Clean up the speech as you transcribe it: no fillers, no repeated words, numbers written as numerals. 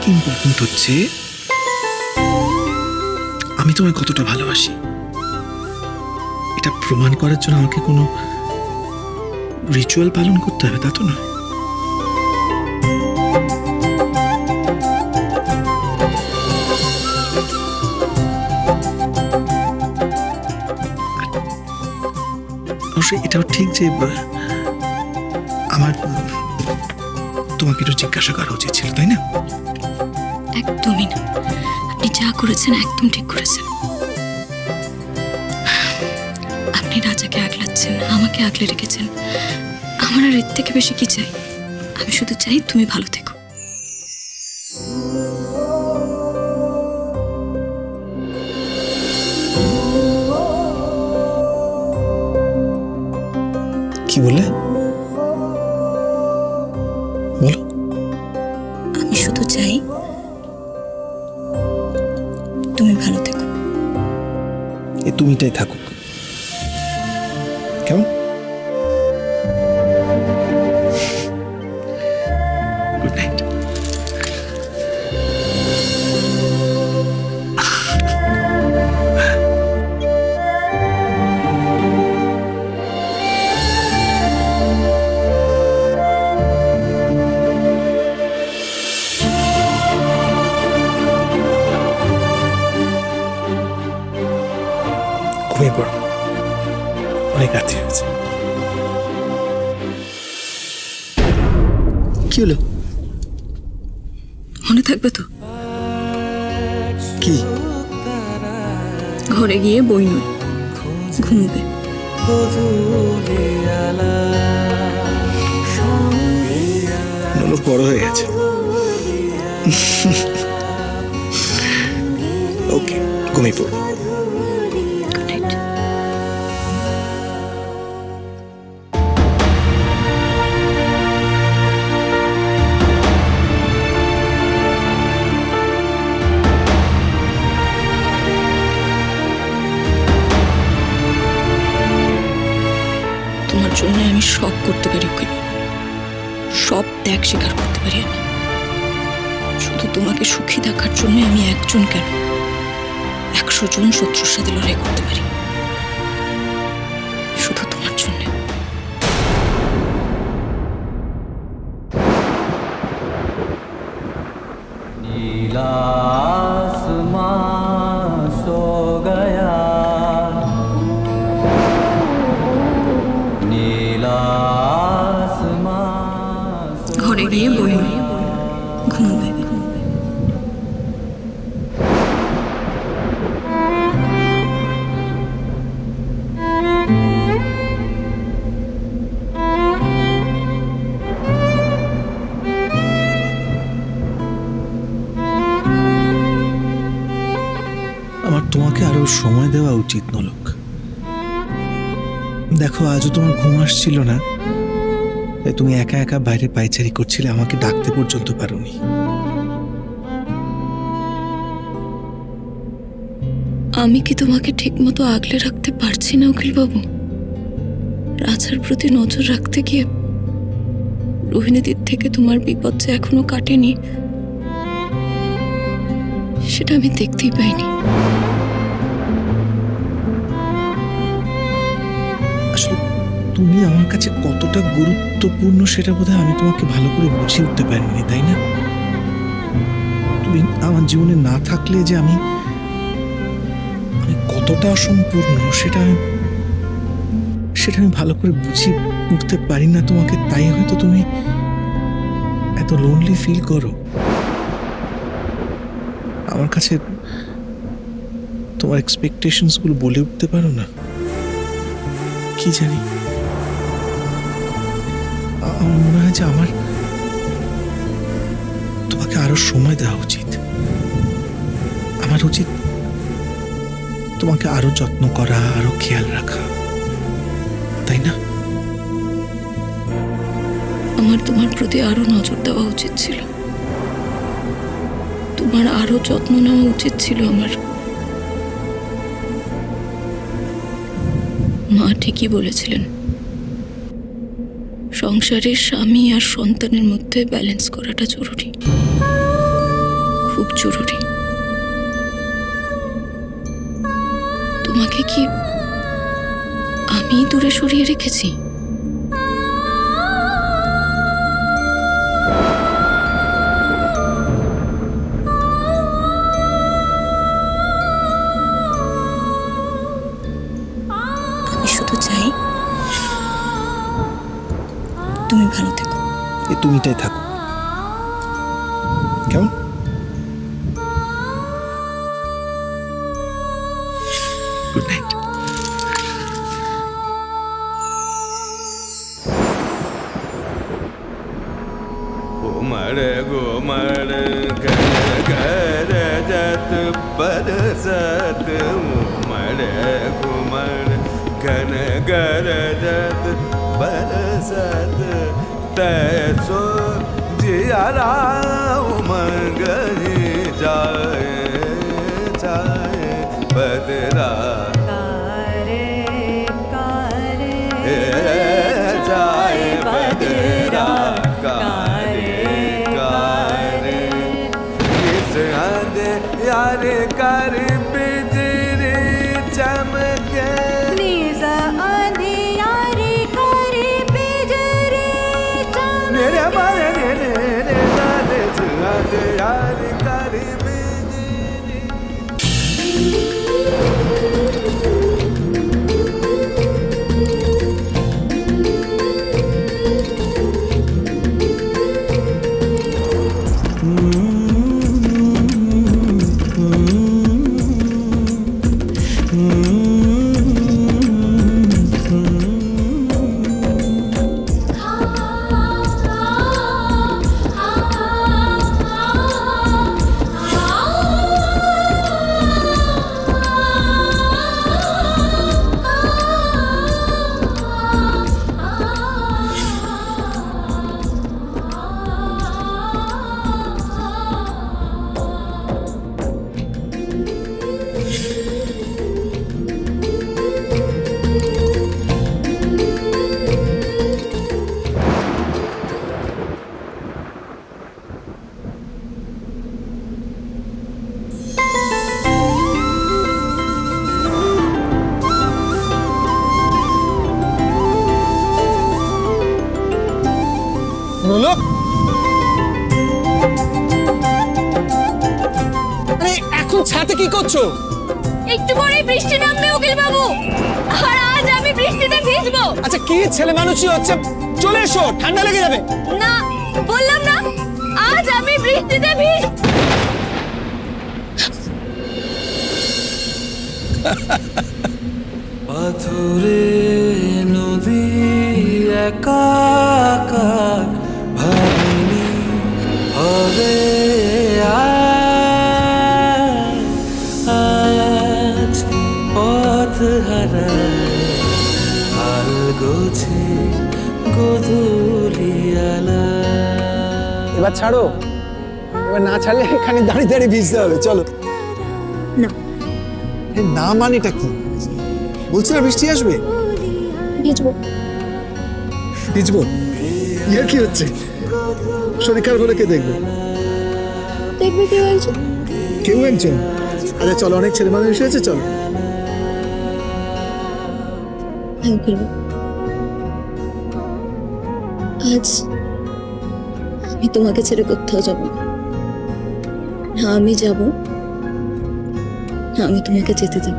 থেকে ইম্পর্টেন্ট হচ্ছে আমি তোমায় কতটা ভালোবাসি। এটা প্রমাণ করার জন্য আমাকে কোনো রিচুয়াল পালন করতে হবে তা তো নয়। অবশ্যই এটাও ঠিক যে আমার তোমাকে একটু জিজ্ঞাসা করা উচিত ছিল, তাই না? একদমই না, আপনি যা করেছেন একদম ঠিক করেছেন। আপনি রাজাকে আগলাচ্ছেন, আমাকে আগলে রেখেছেন। আমার আর এর থেকে বেশি কি চাই? আমি শুধু চাই তুমি ভালো থেকো। কি বললে? বলো। আমি শুধু চাই তুমি ভালো থেকো। এ তুমিটাই থাকুক, কেমন? Good night. ঘুমিয়ে পড়ো, অনেক রাত্রি হয়েছে। কি হলো? মনে থাকবে তো? কি? ঘরে গিয়ে বই নয়, ঘুমোবে। লোক বড় হয়ে গেছে। ওকে, ঘুমিয়ে পড়ো। Good night. তোমার জন্য আমি সব করতে পারি, ওকে সব ত্যাগ স্বীকার করতে পারি আমি। শুধু তোমাকে সুখী দেখার জন্য আমি একজন কেন 100 জন শত্রুর সাথে লড়াই করতে পারি, শুধু তোমার জন্য। नीला आसमां सो गया, नीला आसमां ঘরে গিয়ে বই নয়, ঘুমোবে। আমার তোমাকে আরো সময় দেওয়া উচিত নলক। দেখো, আজও তোমার ঘুম আসছিল না, তাই তুমি একা একা বাইরে পায়চারি করছিলে, আমাকে ডাকতে পর্যন্ত পারোনি। আমি কি তোমাকে ঠিক মতো আগলে রাখতে পারছি না উকিল বাবু? রাজার প্রতি নজর রাখতে গিয়ে রোহিণীদির থেকে তোমার বিপদ যে এখনো কাটেনি, সেটা আমি দেখতেই পাইনি। আসলে তুমি আমার কাছে কতটা গুরুত্বপূর্ণ সেটা বোধহয় আমি তোমাকে ভালো করে বুঝিয়ে উঠতে পারিনি, তাই না? তুমি আমার জীবনে না থাকলে যে আমি কতটা অসম্পূর্ণ সেটা আমি ভালো করে বুঝিয়ে উঠতে পারি না তোমাকে, তাই হয়তো তুমি এত লোনলি ফিল করো। আমার কাছে তোমার এক্সপেকটেশনস গুলো বলে উঠতে পারো না, কি জানি। আমার মনে হয় যে আমার তোমাকে আরো সময় দেওয়া উচিত। আমার উচিত তোমাকে আরো যত্ন করা, আরো খেয়াল রাখা, তাই না? আমার তোমার প্রতি আরো নজর দেওয়া উচিত ছিল, তোমার আরো যত্ন নেওয়া উচিত ছিল আমার। মা ঠিকই বলেছিলেন, সংসারের স্বামী আর সন্তানের মধ্যে ব্যালেন্স করাটা জরুরি। খুব জরুরি। তোমাকে কি আমি দূরে সরিয়ে রেখেছি? আমি শুধু চাই তুমি ভালো থেকো। এই তুমিটাই থাকো, কেমন? Good night. घुमर घुमर घर घर जत बरसत घुमर घुमर घन घर जत बरसत तैसो जियारा उमंगरी जाए जाए बदरा जाए बदरा यार कर बिजली चमके मेरे मारे ने लाले सुहाग यार कर बिजली নোলক, আরে এখন ছাতে কি করছো? একটু পরেই বৃষ্টি নামবে উকিল বাবু, আর আজ আমি বৃষ্টিতে ভিজবো। আচ্ছা কি ছেলে মানুষই হচ্ছে, চলে এসো, ঠান্ডা লেগে যাবে। না, বললাম না আজ আমি বৃষ্টিতে ভিজ। পাথরে নদী একাকার ভাবিনি হবে আজ পথ হারায় হাল গোছে গোধূলিয়ালা। এবার ছাড়ো, এবার না ছাড়লে এখানে দাঁড়িয়ে দাঁড়িয়ে ভিজতে হবে। চলো না, না মানেটা কি? বলছি না বৃষ্টি আসবে। ভিজবো। ভিজবো? ইয়ার কি হচ্ছে? শরীর খারাপ হলে কে দেখবে? দেখবে কেউ একজন। কেউ একজন? আচ্ছা চলো, অনেক ছেলে মানুষ এসেছে, চলো। উকিল বাবু, আজ আমি তোমাকে ছেড়ে কোথাও যাব না। না আমি যাব, না আমি তোমাকে যেতে দেব।